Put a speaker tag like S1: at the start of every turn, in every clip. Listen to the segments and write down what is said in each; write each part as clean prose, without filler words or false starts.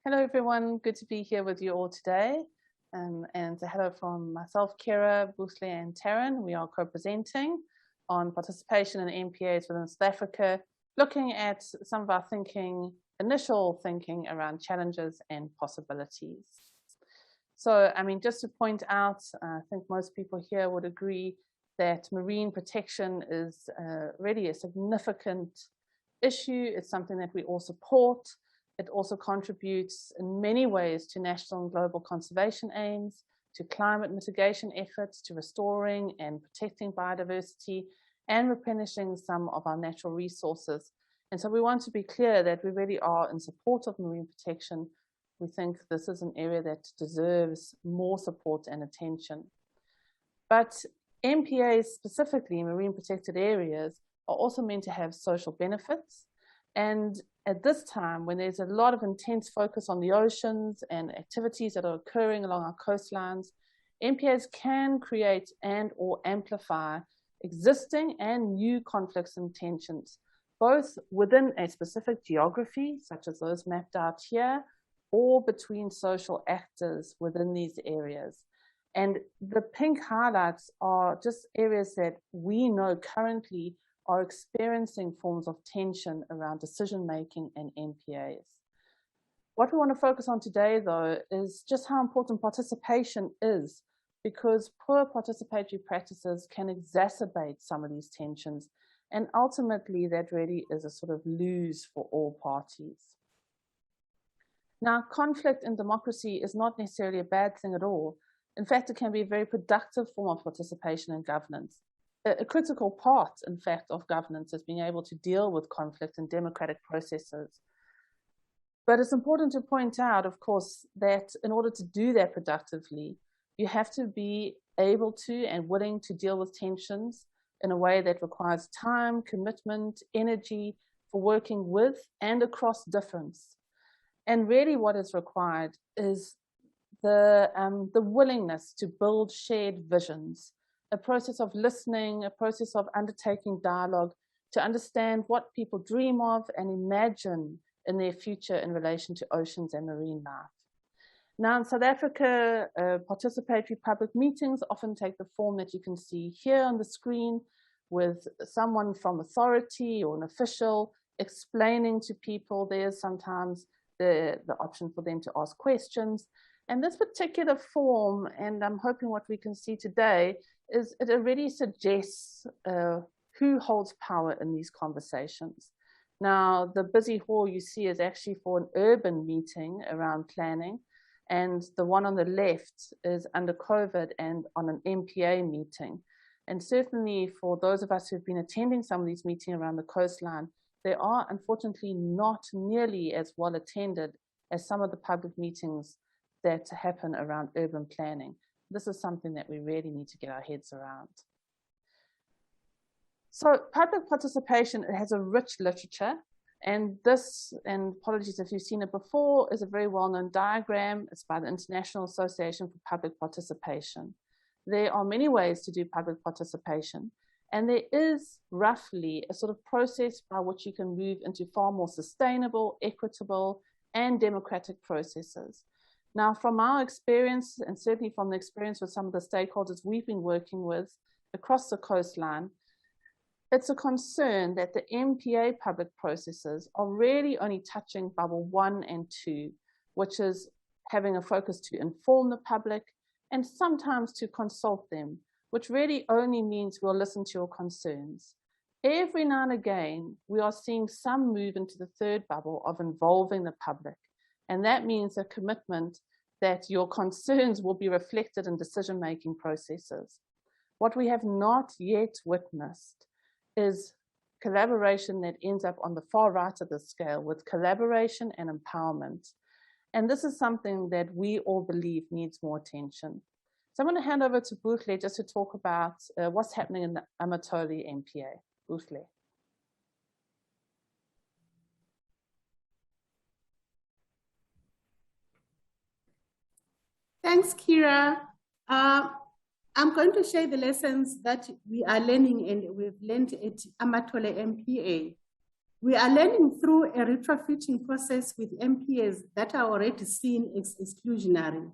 S1: Hello everyone, good to be here with you all today. And a hello from myself, Kira, Boosle and Taryn. We are co-presenting on participation in MPAs within South Africa, looking at some of our initial thinking around challenges and possibilities. So, I mean, just to point out, I think most people here would agree that marine protection is really a significant issue. It's something that we all support. It also contributes in many ways to national and global conservation aims, to climate mitigation efforts, to restoring and protecting biodiversity, and replenishing some of our natural resources. And so we want to be clear that we really are in support of marine protection. We think this is an area that deserves more support and attention. But MPAs, specifically marine protected areas, are also meant to have social benefits. And at this time, when there's a lot of intense focus on the oceans and activities that are occurring along our coastlines, MPAs can create and or amplify existing and new conflicts and tensions, both within a specific geography, such as those mapped out here, or between social actors within these areas. And the pink highlights are just areas that we know currently are experiencing forms of tension around decision-making and MPAs. What we want to focus on today, though, is just how important participation is, because poor participatory practices can exacerbate some of these tensions, and ultimately that really is a sort of lose for all parties. Now, conflict in democracy is not necessarily a bad thing at all. In fact, it can be a very productive form of participation in governance. A critical part, in fact, of governance is being able to deal with conflict in democratic processes. But it's important to point out, of course, that in order to do that productively, you have to be able to and willing to deal with tensions in a way that requires time, commitment, energy for working with and across difference. And really what is required is the willingness to build shared visions, a process of listening, a process of undertaking dialogue to understand what people dream of and imagine in their future in relation to oceans and marine life. Now in South Africa, participatory public meetings often take the form that you can see here on the screen, with someone from authority or an official explaining to people. There's sometimes the option for them to ask questions. And this particular form, and I'm hoping what we can see today, is it already suggests who holds power in these conversations. Now, the busy hall you see is actually for an urban meeting around planning, and the one on the left is under COVID and on an MPA meeting. And certainly for those of us who've been attending some of these meetings around the coastline, they are unfortunately not nearly as well attended as some of the public meetings that happen around urban planning. This is something that we really need to get our heads around. So public participation, it has a rich literature, and this, and apologies if you've seen it before, is a very well-known diagram. It's by the International Association for Public Participation. There are many ways to do public participation, and there is roughly a sort of process by which you can move into far more sustainable, equitable, and democratic processes. Now, from our experience, and certainly from the experience with some of the stakeholders we've been working with across the coastline, it's a concern that the MPA public processes are really only touching bubble 1 and 2, which is having a focus to inform the public and sometimes to consult them, which really only means we'll listen to your concerns. Every now and again, we are seeing some move into the third bubble of involving the public. And that means a commitment that your concerns will be reflected in decision-making processes. What we have not yet witnessed is collaboration that ends up on the far right of the scale with collaboration and empowerment. And this is something that we all believe needs more attention. So I'm going to hand over to Boosle just to talk about what's happening in the Amatoli MPA. Boosle.
S2: Thanks, Kira. I'm going to share the lessons that we are learning and we've learned at Amatole MPA. We are learning through a retrofitting process with MPAs that are already seen as exclusionary.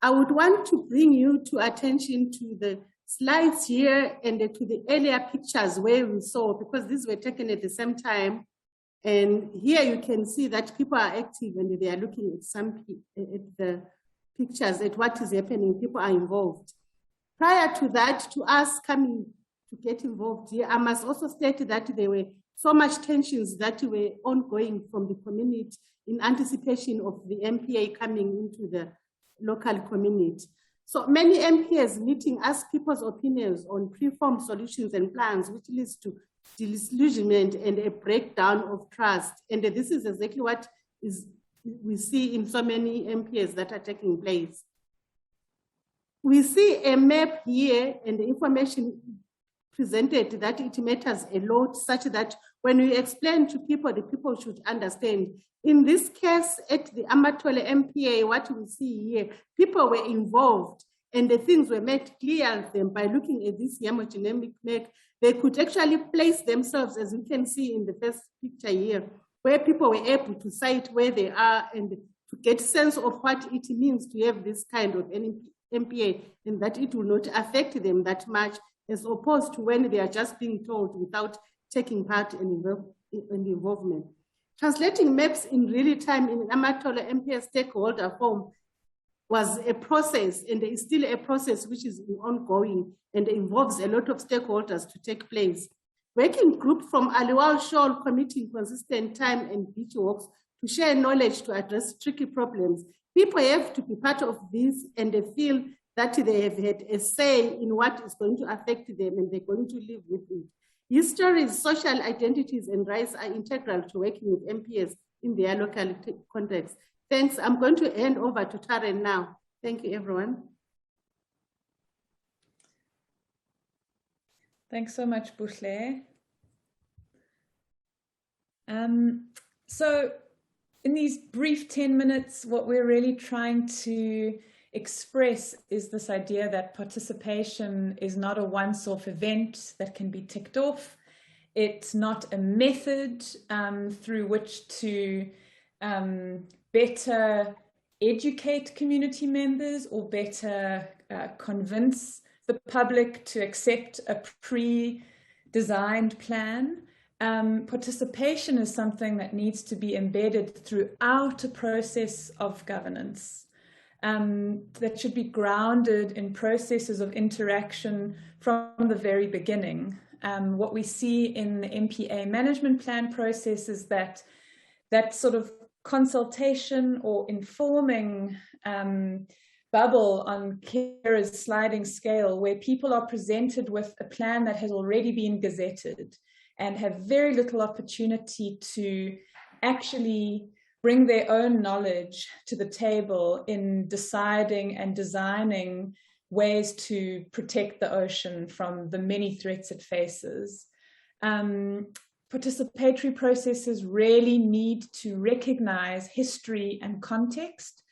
S2: I would want to bring you to attention to the slides here and to the earlier pictures where we saw, because these were taken at the same time. And here you can see that people are active and they are looking at the pictures, at what is happening. People are involved. Prior to that, to us coming to get involved here, I must also state that there were so much tensions that were ongoing from the community in anticipation of the MPA coming into the local community. So many MPAs meeting ask people's opinions on preformed solutions and plans, which leads to disillusionment and a breakdown of trust. And this is exactly what we see in so many MPAs that are taking place. We see a map here and the information presented that it matters a lot, such that when we explain to people, the people should understand. In this case, at the Amatole MPA, what we see here, people were involved and the things were made clear to them by looking at this hemodynamic map. They could actually place themselves, as we can see in the first picture here, where people were able to cite where they are and to get sense of what it means to have this kind of MPA, and that it will not affect them that much, as opposed to when they are just being told without taking part in involvement. Translating maps in real time in Amatole MPA stakeholder form was a process, and is still a process which is ongoing and involves a lot of stakeholders to take place. Working group from Aliwal Shoal committing consistent time and beach walks to share knowledge to address tricky problems. People have to be part of this, and they feel that they have had a say in what is going to affect them and they're going to live with it. Histories, social identities, and rights are integral to working with MPAs in their local context. Thanks. I'm going to hand over to Taryn now. Thank you, everyone.
S3: Thanks so much, Bushle. So in these brief 10 minutes, what we're really trying to express is this idea that participation is not a once-off event that can be ticked off. It's not a method through which to better educate community members or better convince the public to accept a pre-designed plan. Participation is something that needs to be embedded throughout a process of governance. That should be grounded in processes of interaction from the very beginning. What we see in the MPA management plan process is that sort of consultation or informing bubble on Kira's sliding scale, where people are presented with a plan that has already been gazetted and have very little opportunity to actually bring their own knowledge to the table in deciding and designing ways to protect the ocean from the many threats it faces. Participatory processes really need to recognize history and context.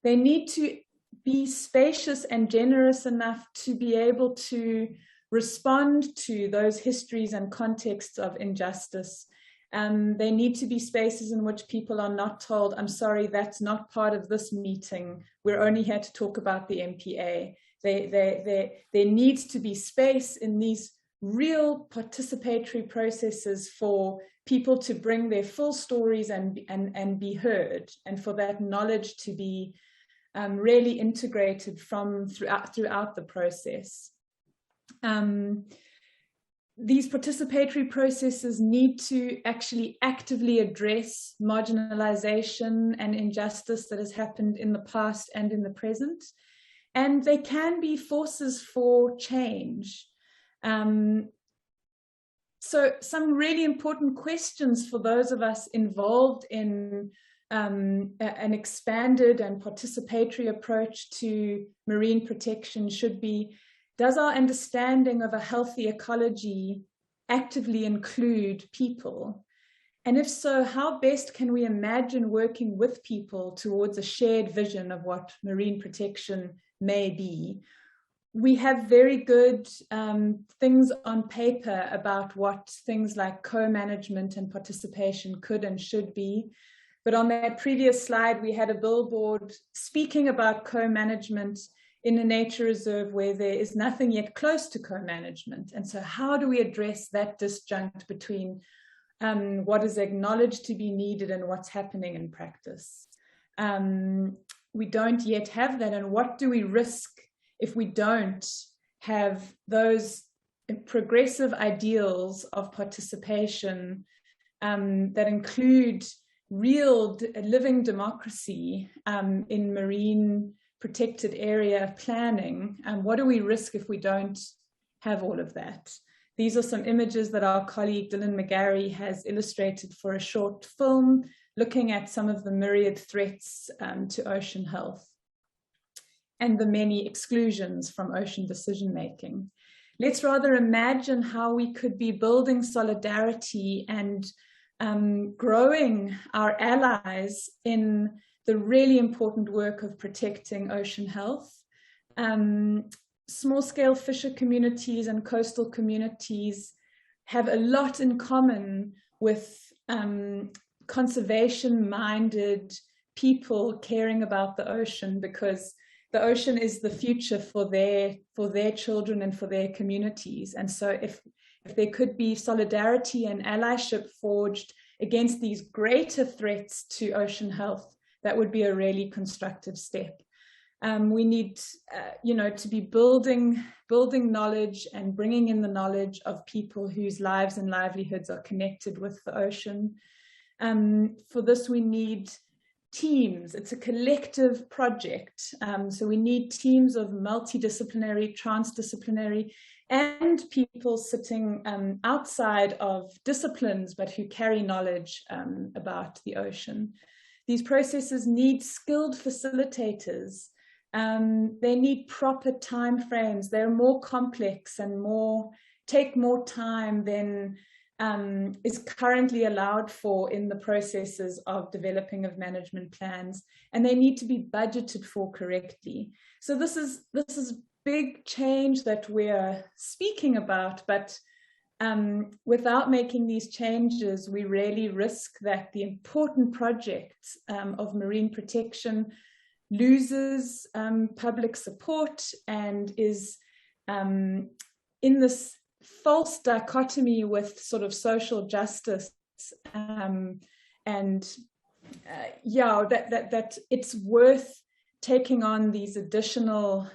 S3: They need to be spacious and generous enough to be able to respond to those histories and contexts of injustice. They need to be spaces in which people are not told, I'm sorry, that's not part of this meeting. We're only here to talk about the MPA. There needs to be space in these real participatory processes for people to bring their full stories and be heard, and for that knowledge to be really integrated throughout the process. These participatory processes need to actually actively address marginalization and injustice that has happened in the past and in the present. And they can be forces for change. So some really important questions for those of us involved in an expanded and participatory approach to marine protection should be, does our understanding of a healthy ecology actively include people? And if so, how best can we imagine working with people towards a shared vision of what marine protection may be? we have very good things on paper about what things like co-management and participation could and should be. But on that previous slide, we had a billboard speaking about co-management in a nature reserve where there is nothing yet close to co-management. And so how do we address that disjunct between what is acknowledged to be needed and what's happening in practice? We don't yet have that. And what do we risk if we don't have those progressive ideals of participation that include real living democracy in marine protected area planning? What do we risk if we don't have all of that? These are some images that our colleague Dylan McGarry has illustrated for a short film looking at some of the myriad threats to ocean health and the many exclusions from ocean decision making. Let's rather imagine how we could be building solidarity and growing our allies in the really important work of protecting ocean health. Small-scale fisher communities and coastal communities have a lot in common with conservation-minded people caring about the ocean, because the ocean is the future for their children and for their communities. And so if there could be solidarity and allyship forged against these greater threats to ocean health, that would be a really constructive step. We need, to be building knowledge and bringing in the knowledge of people whose lives and livelihoods are connected with the ocean. For this, we need teams. It's a collective project. So we need teams of multidisciplinary, transdisciplinary, and people sitting outside of disciplines, but who carry knowledge about the ocean. These processes need skilled facilitators. They need proper timeframes. They're more complex and take more time than is currently allowed for in the processes of developing of management plans, and they need to be budgeted for correctly. So this is big change that we're speaking about, but without making these changes, we really risk that the important project of marine protection loses public support and is in this false dichotomy with sort of social justice, that it's worth taking on these additional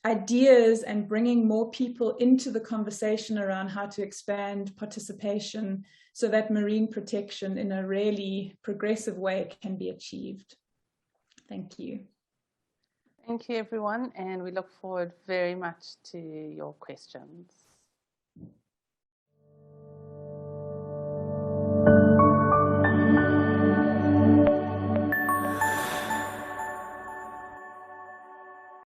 S3: ideas and bringing more people into the conversation around how to expand participation so that marine protection in a really progressive way can be achieved. Thank you.
S1: Thank you, everyone, and we look forward very much to your questions.